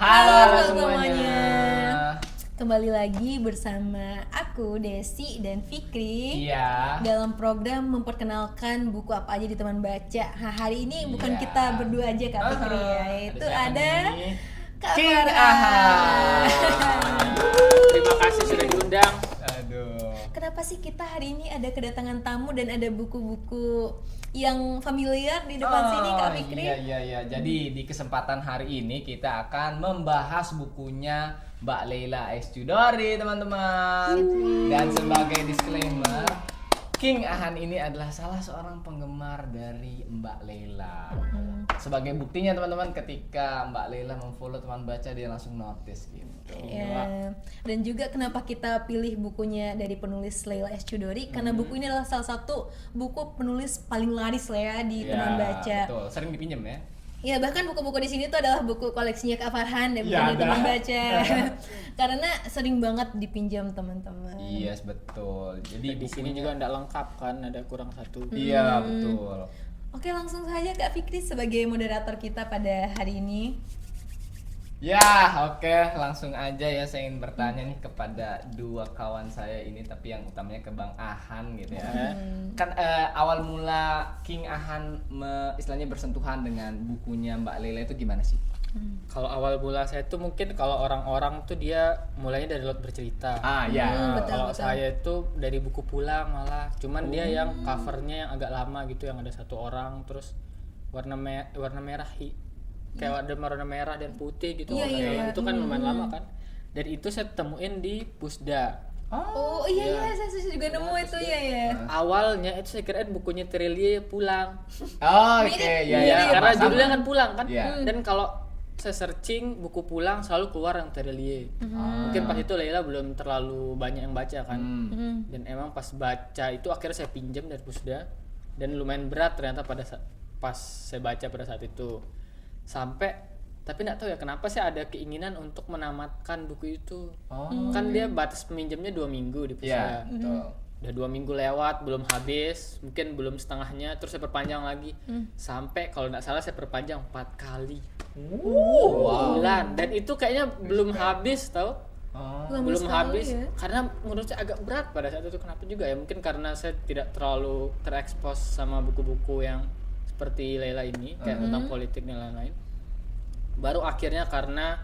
Halo semuanya. Kembali lagi bersama aku Desi dan Fikri. Iya. Dalam program memperkenalkan buku apa aja di teman baca. Hari ini bukan Iya. kita berdua aja Kak Fikri ya, itu ada Kak King Farhan. Ahan. Terima kasih sudah diundang. Aduh. Kenapa sih kita hari ini ada kedatangan tamu dan ada buku-buku yang familiar di depan sini Kak Fikri? Iya. Jadi di kesempatan hari ini kita akan membahas bukunya Mbak Leila S. Chudori, teman-teman. Dan sebagai disclaimer, King Ahan ini adalah salah seorang penggemar dari Mbak Leila. Sebagai buktinya teman-teman, ketika Mbak Leila memfollow teman baca, dia langsung notice gitu. Ya. Dan juga kenapa kita pilih bukunya dari penulis Leila S. Chudori, karena buku ini adalah salah satu buku penulis paling laris lah ya di teman baca. Betul, sering dipinjam ya. Ya, bahkan buku-buku di sini tuh adalah buku koleksinya Kak Farhan dan buku Ya, dari ada. teman baca. Karena sering banget dipinjam teman-teman. Yes, betul. Jadi Di sini juga tidak lengkap kan, ada kurang satu. Iya, betul. Oke, langsung saja Kak Fikri sebagai moderator kita pada hari ini. Ya, oke, langsung aja ya, saya ingin bertanya nih kepada dua kawan saya ini, tapi yang utamanya ke Bang Ahan gitu ya. Kan awal mula King Ahan istilahnya bersentuhan dengan bukunya Mbak Leila itu gimana sih? Kalau awal mula saya tuh mungkin kalau orang-orang tuh dia mulainya dari Laut Bercerita. Ya. betul, Kalau betul. saya itu dari buku pulang malah. Cuman dia yang covernya yang agak lama gitu, yang ada satu orang terus warna merah kayak ada warna merah dan putih gitu. Iya, warnanya. iya. Itu kan lumayan lama kan. Dan itu saya temuin di Pusda. Oh iya, saya juga nemu itu ya. Awalnya itu saya kirain bukunya Terelie pulang. Oh, oke, Mirip, ya. mirip. Karena Sama. judulnya kan pulang kan. Iya. Dan kalau saya searching buku pulang selalu keluar yang Terelie. Mungkin pas itu Leila belum terlalu banyak yang baca kan. Dan emang pas baca itu akhirnya saya pinjam dari Pusda dan lumayan berat ternyata pas saya baca pada saat itu. Tapi nggak tahu ya kenapa sih ada keinginan untuk menamatkan buku itu. Kan dia batas peminjamnya 2 minggu di Iya, Pusda. betul. Udah 2 minggu lewat belum habis, mungkin belum setengahnya, terus saya perpanjang lagi sampai kalau nggak salah saya perpanjang 4 kali. Bulan. Dan itu kayaknya belum habis tau. Lama Belum sekali habis ya. karena menurut saya agak berat pada saat itu. Kenapa juga ya, mungkin karena saya tidak terlalu terekspos sama buku-buku yang seperti Leila ini kayak tentang politik dan lain-lain. Baru akhirnya karena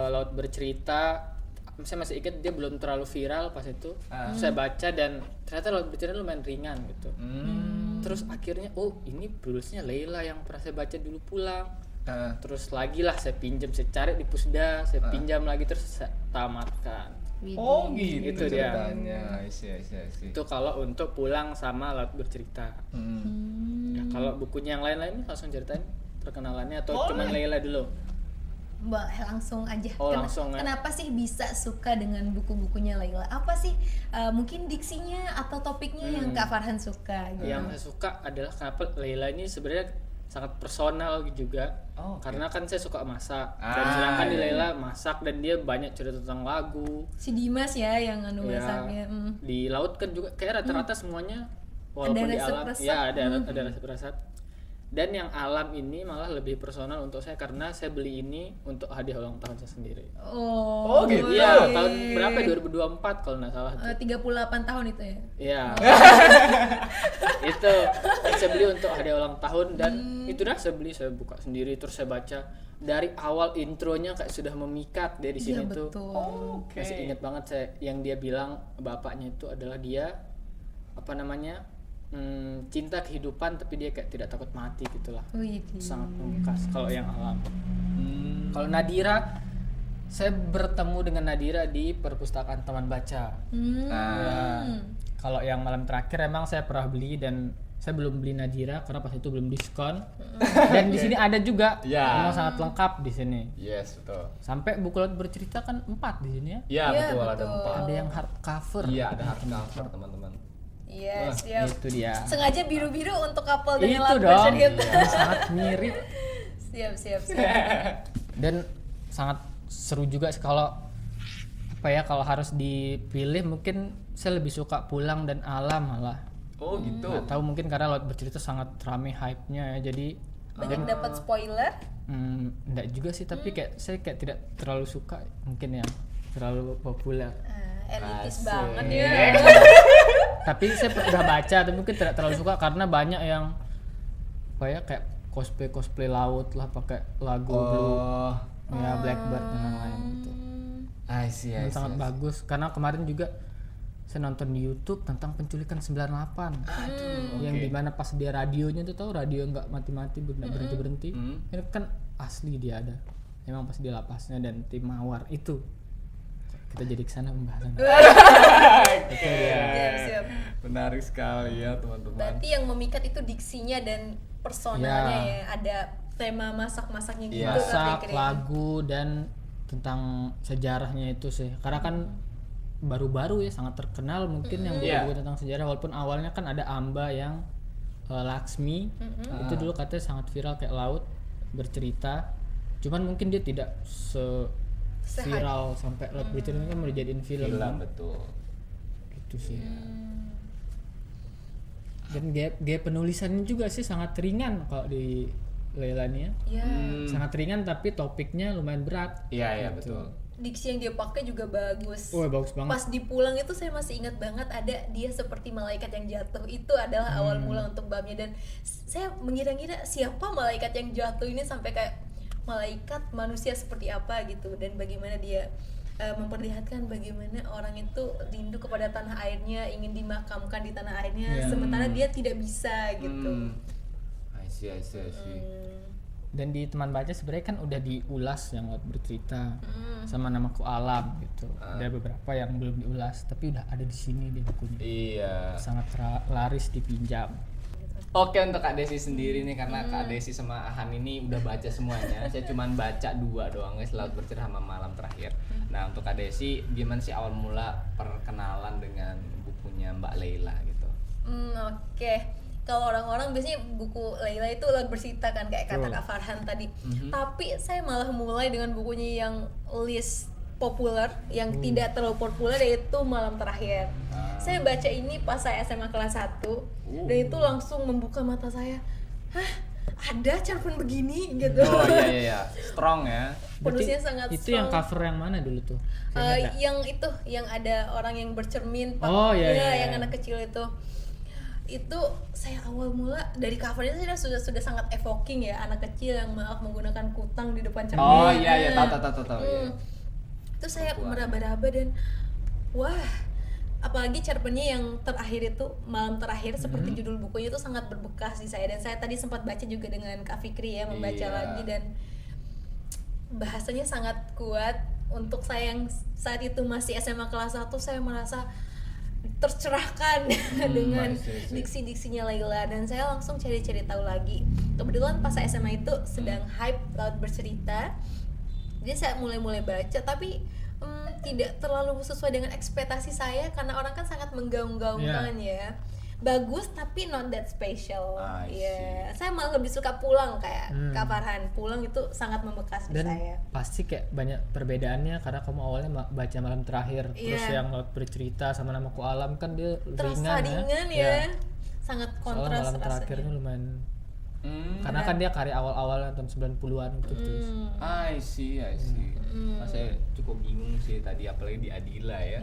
Laut Bercerita, saya masih ingat dia belum terlalu viral pas itu. Saya baca dan ternyata Laut Bercerita lumayan ringan gitu. Terus akhirnya ini penulisnya Leila yang pernah saya baca dulu pulang. Terus lagi lah saya pinjam, saya cari di Pusda, saya pinjam lagi terus saya tamatkan. Oh, gitu Itu dia. ceritanya. I see. Itu kalau untuk pulang sama Laut Bercerita. Ya, kalau bukunya yang lain-lain langsung ceritain perkenalannya atau cuman Leila dulu? Mbak, langsung aja. Langsung ya. Kenapa sih bisa suka dengan buku-bukunya Leila? Apa sih mungkin diksinya atau topiknya yang Kak Farhan suka gitu? Yang saya suka adalah kenapa Leila ini sebenarnya sangat personal juga. Karena kan saya suka masak. Dan sedangkan di Leila masak dan dia banyak cerita tentang lagu. Si Dimas ya yang Ya, masaknya. di laut kan juga kayak rata-rata semuanya walaupun Ada di alam resep-resep. ya ada resep-resep. Dan yang alam ini malah lebih personal untuk saya karena saya beli ini untuk hadiah ulang tahun saya sendiri. Oh, gitu. Iya, tahun berapa ya? 2024 kalau nggak salah. 38 tahun itu ya. Iya. Itu saya beli untuk hadiah ulang tahun dan itu dah saya beli, saya buka sendiri terus saya baca dari awal intronya kayak sudah memikat dia di sini Iya, tuh. betul. Masih ingat banget saya yang dia bilang bapaknya itu adalah dia cinta kehidupan tapi dia kayak tidak takut mati gitulah. Wih, Sangat membekas kalau yang alam. Kalau Nadira, saya bertemu dengan Nadira di perpustakaan teman baca. Kalau yang malam terakhir emang saya pernah beli dan saya belum beli Nadira karena pas itu belum diskon. Dan di sini ada juga, Ya. memang sangat lengkap di sini. Yes, betul. Sampai buku Laut Bercerita kan 4 di sini ya. Iya, Iya, betul, ada betul. 4. Ada yang hardcover. Iya, ada hardcover, teman-teman. Iya, siap. Itu dia. Sengaja biru-biru untuk couple dengan Itu Laut dong. Bercerita. Sangat mirip. Siap. Dan sangat seru juga sih kalau kalau harus dipilih mungkin saya lebih suka pulang dan alam malah. Oh gitu. Nggak tahu mungkin karena Laut Bercerita sangat rame hype-nya ya, jadi banyak dapat spoiler. Enggak juga sih, tapi kayak saya kayak tidak terlalu suka mungkin yang terlalu populer. Elitis Asik. banget ya. Tapi saya udah baca, tapi mungkin tidak terlalu suka karena banyak yang kayak cosplay laut lah pakai lagu Blue, ya Blackbird dan lain-lain gitu. I see. Sangat bagus karena kemarin juga saya nonton di YouTube tentang penculikan 98. Yang dimana pas dia radionya tuh tahu radio nggak mati-mati berhenti. Ini kan asli dia ada. Memang pas dia lapasnya dan tim Mawar itu. Kita jadi kesana pembahasan. Siap. Menarik sekali ya teman-teman. Berarti yang memikat itu diksinya dan personalnya ya. Ada tema masak-masaknya gitu. Masak, Fikri. lagu dan tentang sejarahnya itu sih. Karena kan baru-baru ya sangat terkenal mungkin yang buku tentang sejarah, walaupun awalnya kan ada Amba yang Laksmi itu dulu katanya sangat viral kayak laut bercerita, cuman mungkin dia tidak viral sampai laut bercerita kan mau dijadiin film. Betul. Gitu sih. Dan gaya penulisannya juga sih sangat ringan kalau di Leila ini ya. Sangat ringan tapi topiknya lumayan berat. Iya betul. Diksi yang dia pakai juga bagus. Oh, bagus banget. Pas di Pulang itu saya masih ingat banget ada dia seperti malaikat yang jatuh. Itu adalah awal mula untuk babnya, dan saya mengira-ngira siapa malaikat yang jatuh ini sampai kayak malaikat manusia seperti apa gitu, dan bagaimana dia memperlihatkan bagaimana orang itu rindu kepada tanah airnya, ingin dimakamkan di tanah airnya, sementara dia tidak bisa gitu. I see. Dan di teman baca sebenarnya kan udah diulas yang laut bercerita sama Namaku Alam gitu. Ada beberapa yang belum diulas tapi udah ada di sini di bukunya. Iya. Sangat laris dipinjam. Oke, untuk Kak Desi sendiri nih, karena Kak Desi sama Ahan ini udah baca semuanya. Saya cuman baca 2 doang guys, Laut Bercerita sama Malam Terakhir. Nah, untuk Kak Desi gimana sih awal mula perkenalan dengan bukunya Mbak Leila gitu? Oke. Kalau orang-orang biasanya buku Leila itu Laut Bercerita kan, kayak kata Kak Farhan tadi. Tapi saya malah mulai dengan bukunya yang list populer, yang tidak terlalu populer, yaitu Malam Terakhir. Saya baca ini pas saya SMA kelas 1 dan itu langsung membuka mata saya. Hah? Ada cerpen begini gitu. Oh iya. Strong ya. Penulisnya sangat Itu strong. yang cover yang mana dulu tuh? Yang itu, yang ada orang yang bercermin, Oh, iya. yang anak kecil itu saya awal mula dari covernya saya sudah sangat evoking ya, anak kecil yang menggunakan kutang di depan cermin. Oh iya, tahu. Iya. Itu saya meraba-raba dan wah, apalagi cerpennya yang terakhir itu Malam Terakhir, seperti judul bukunya itu sangat berbekas di saya, dan saya tadi sempat baca juga dengan Kak Fikri ya, membaca lagi, dan bahasanya sangat kuat. Untuk saya yang saat itu masih SMA kelas 1, saya merasa tercerahkan dengan diksi-diksinya Leila, dan saya langsung cari-cari tahu lagi. Kebetulan pas saya SMA itu sedang hype Laut Bercerita, jadi saya mulai baca, tapi tidak terlalu sesuai dengan ekspektasi saya karena orang kan sangat menggaung-gaungkan ya. Bagus tapi not that special. Ya, saya malah lebih suka Pulang kayak Kak Farhan. Pulang itu sangat membekas di Dan saya. pasti kayak banyak perbedaannya karena kamu awalnya baca Malam Terakhir, terus yang Laut Bercerita sama Namaku Alam kan dia Terasa ringan ya. Sangat Soalnya kontras Malam Terakhir rasanya. ini lumayan karena kan dia karya awal-awal tahun 90-an gitu tuh. I see. Saya cukup bingung sih tadi, apalagi di Adila ya.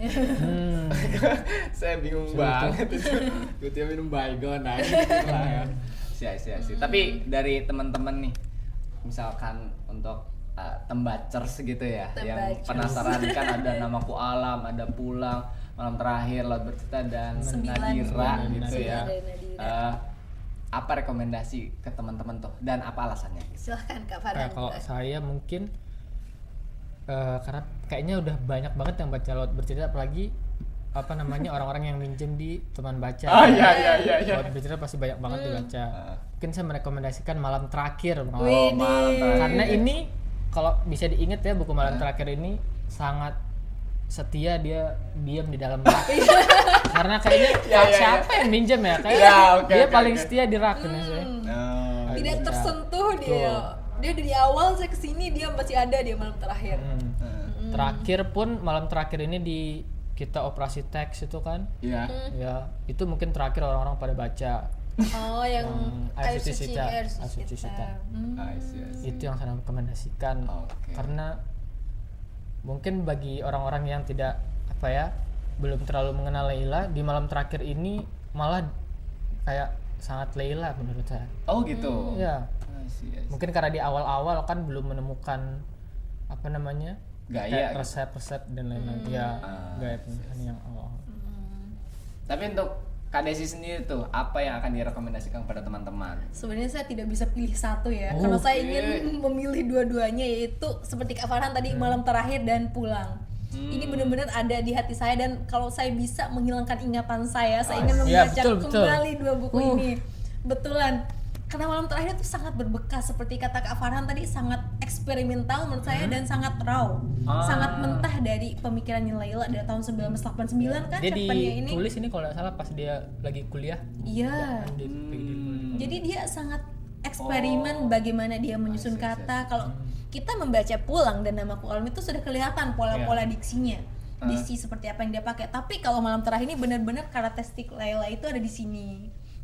Saya bingung banget itu. Tiba-tiba minum baygon aja gitu lah ya. Sih. Tapi dari teman-teman nih, misalkan untuk tembacers gitu ya, yang penasaran kan ada Namaku Alam, ada Pulang, Malam Terakhir, Laut Bercerita, dan Nadira gitu ya. Apa rekomendasi ke teman-teman tuh dan apa alasannya? Silahkan Kak Farhan. Kalau saya mungkin karena kayaknya udah banyak banget yang baca Laut Bercerita, apalagi orang-orang yang minjem di teman baca. Iya. Laut Bercerita pasti banyak banget dibaca. Mungkin saya merekomendasikan Malam Terakhir. Malam Terakhir. Karena ini kalau bisa diingat ya, buku Malam Terakhir ini sangat setia, dia diam di dalam rak. Karena kayaknya siapa yang minjem ya? Kayak dia paling setia di rak ini sih. Tidak tersentuh dia. Dia dari awal saya kesini dia masih ada di Malam Terakhir. Terakhir pun Malam Terakhir ini di kita operasi teks itu kan. Iya. Ya, itu mungkin terakhir orang-orang pada baca. Oh, yang air suci Sita. air Air suci suci Sita. Sita. I see, I see. Itu yang saya rekomendasikan. Oke. Karena mungkin bagi orang-orang yang tidak belum terlalu mengenal Layla, di malam terakhir ini malah kayak sangat Layla menurut saya. Oh gitu. Ya, I see, I see. mungkin karena di awal-awal kan belum menemukan Gaya kayak gitu. resep-resep dan lain-lain. Ya, Ah, gaya pernikahan yang awal. Tapi untuk Kak Desi sendiri tuh, apa yang akan direkomendasikan kepada teman-teman? Sebenarnya saya tidak bisa pilih satu ya, karena saya ingin memilih dua-duanya, yaitu seperti Kak Farhan tadi, Malam Terakhir dan Pulang. Ini benar-benar ada di hati saya, dan kalau saya bisa menghilangkan ingatan saya ingin Ya, membaca betul. kembali dua buku ini. Betulan. Karena Malam Terakhir itu sangat berbekas, seperti kata Kak Farhan tadi, sangat eksperimental menurut saya dan sangat raw. Sangat mentah dari pemikirannya Layla dari tahun 1989 kan Dia cerpennya ini. ditulis ini kalau nggak salah pas dia lagi kuliah. Iya. Kan Jadi dia sangat eksperimen bagaimana dia menyusun kata. Kalau kita membaca Pulang dan Namaku Alam itu sudah kelihatan pola-pola diksinya. Diksi seperti apa yang dia pakai. Tapi kalau Malam Terakhir ini benar-benar karakteristik Layla itu ada di sini.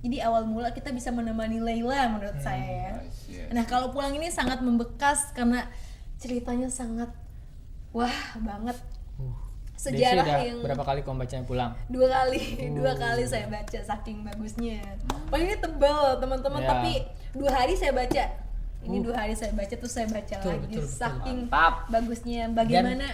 Jadi awal mula kita bisa menemani Layla menurut saya ya. I see. Nah, kalau Pulang ini sangat membekas karena ceritanya sangat wah banget. Desi Sejarah udah yang berapa kali kamu bacanya Pulang? dua kali saya baca, saking bagusnya. Oh, ini tebal teman-teman, Ya. tapi 2 hari saya baca. Ini 2 hari saya baca, terus saya baca lagi, betul. saking Mantap. bagusnya. Bagaimana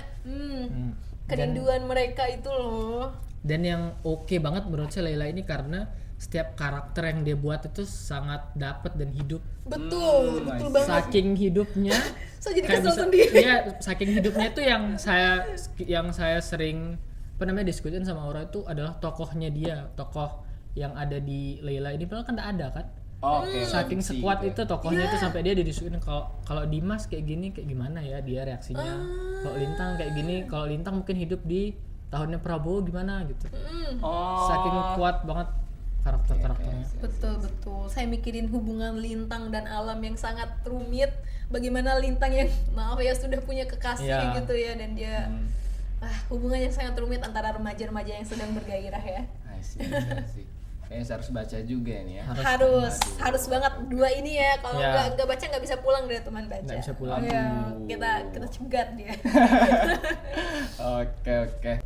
kerinduan mereka itu loh. Dan yang oke banget menurut saya Layla ini karena setiap karakter yang dia buat itu sangat dapet dan hidup. Betul banget. Saking hidupnya Saya jadi kayak kesel bisa- sendiri. Iya, saking hidupnya itu yang saya sering diskusin sama orang itu adalah tokohnya dia, tokoh yang ada di Layla ini padahal kan nggak ada kan. Oke. Saking fiksi sekuat gitu. itu tokohnya itu sampai dia didisukin kalau Dimas kayak gini kayak gimana ya dia reaksinya. Kalau Lintang kayak gini, kalau Lintang mungkin hidup di tahunnya Prabowo gimana gitu. Oh. Saking kuat banget karakter-karakternya. Betul. Saya mikirin hubungan Lintang dan Alam yang sangat rumit. Bagaimana Lintang yang maaf ya sudah punya kekasih Iya. gitu ya, dan dia hubungan yang sangat rumit antara remaja-remaja yang sedang bergairah ya. I see, I see. Kayaknya saya harus baca juga nih ya. Harus banget 2 ini ya. Kalau Ya. nggak baca nggak bisa pulang dari teman baca. Nggak bisa pulang. Oh, ya. Kita cegat dia.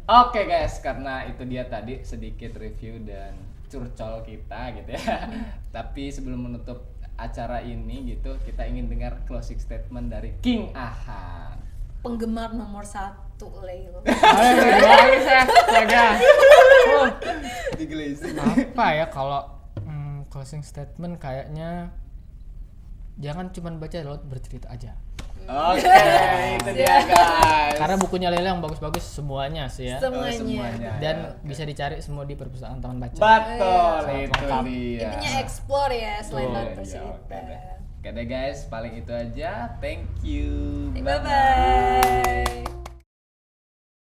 Oke guys, karena itu dia tadi sedikit review dan curcol kita gitu ya. Tapi sebelum menutup acara ini gitu, kita ingin dengar closing statement dari King Ahan. Penggemar nomor 1 Layla. Apa ya kalau closing statement kayaknya jangan cuma baca lalu bercerita aja. Oke, itu dia guys. Karena bukunya Layla yang bagus-bagus semuanya sih ya. Semuanya. Dan bisa dicari semua di perpustakaan Taman Baca. Betul, Sangat itu lengkap. dia. Intinya explore ya selain Betul. laut Ya, bercerita. oke deh. Oke deh guys, paling itu aja. Thank you. Bye bye.